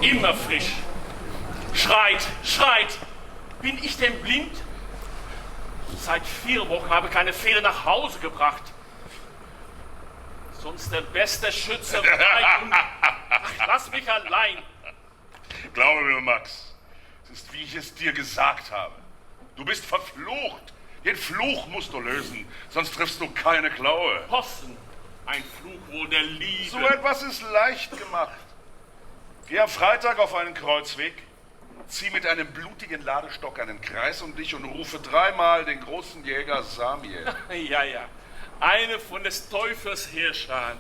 Immer frisch. Schreit, schreit. Bin ich denn blind? Seit 4 Wochen habe ich keine Fehler nach Hause gebracht. Sonst der beste Schütze weit. Ach, lass mich allein. Glaube mir, Max, es ist, wie ich es dir gesagt habe. Du bist verflucht. Den Fluch musst du lösen, sonst triffst du keine Klaue. Possen, ein Fluch wohl der Liebe. So etwas ist leicht gemacht. Geh am Freitag auf einen Kreuzweg, zieh mit einem blutigen Ladestock einen Kreis um dich und rufe 3-mal den großen Jäger Samiel. Ja, ja, eine von des Teufels Heerscharen.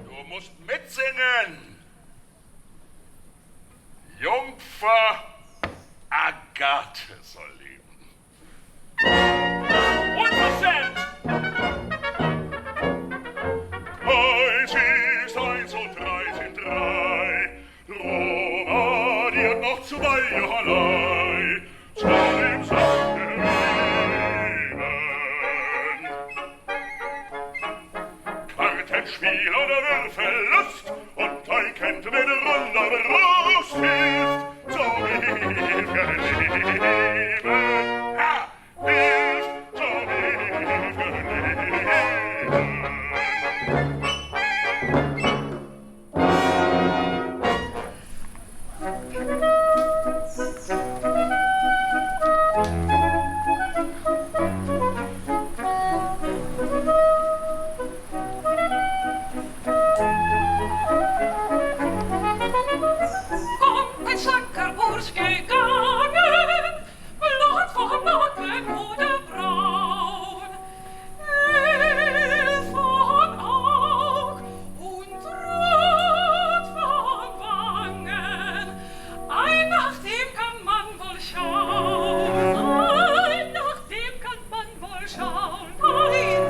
Du musst mitsingen. Jungfer Agathe soll leben. Unverschämt! 1 ist 1 und 3 sind 3. Rom addiert noch 2, Johanai. Soll im Sande leben. Kartenspiel oder Würfellust und euch kennt mit runder Brust hilft zum ewigen Leben. Ja, hilft zum ewigen Leben. Kommt ein Sacker gegangen, blond vom Nacken oder braun, hell von Aug und rot von Wangen. Ein nach dem kann man wohl schauen, ein nach dem kann man wohl schauen, ein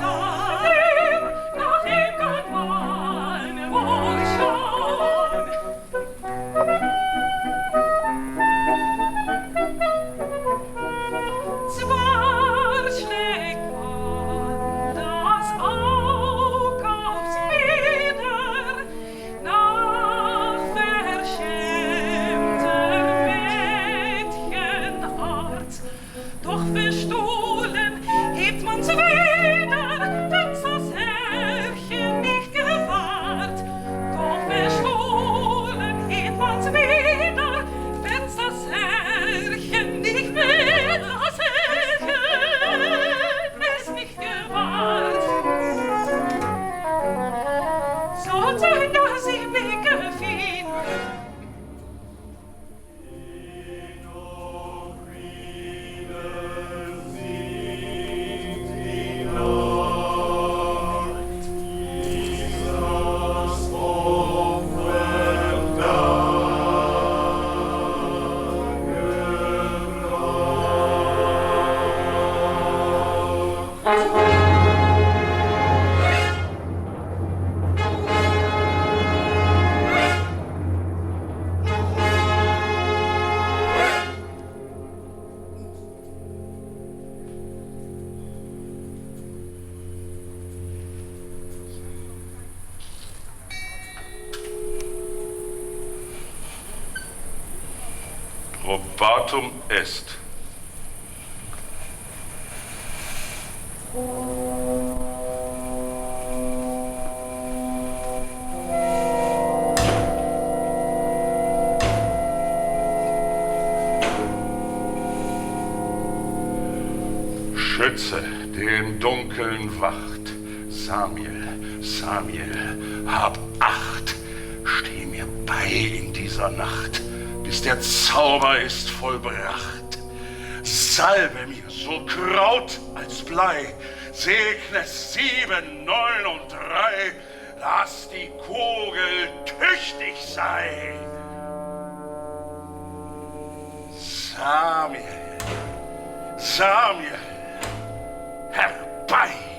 nach dem kann man wohl schauen. Zwar schlägt man das Aug aufs Mieder nach verschämter Mädchenart, doch verstohlen hebt man's wieder, wenn's das Herrchen nicht gewahrt. Doch verstohlen hebt man's wieder, wenn's das Herrchen nicht will, das Herrchen ist nicht gewahrt. So sein, dass ich mich gefiel. Probatum est. Schütze, der im Dunkeln wacht, Samiel, Samiel, hab Acht, steh mir bei in dieser Nacht, bis der Zauber ist vollbracht. Salbe mir so Kraut als Blei, segne 7, 9 und 3, lass die Kugel tüchtig sei. Samiel, Samiel, herbei!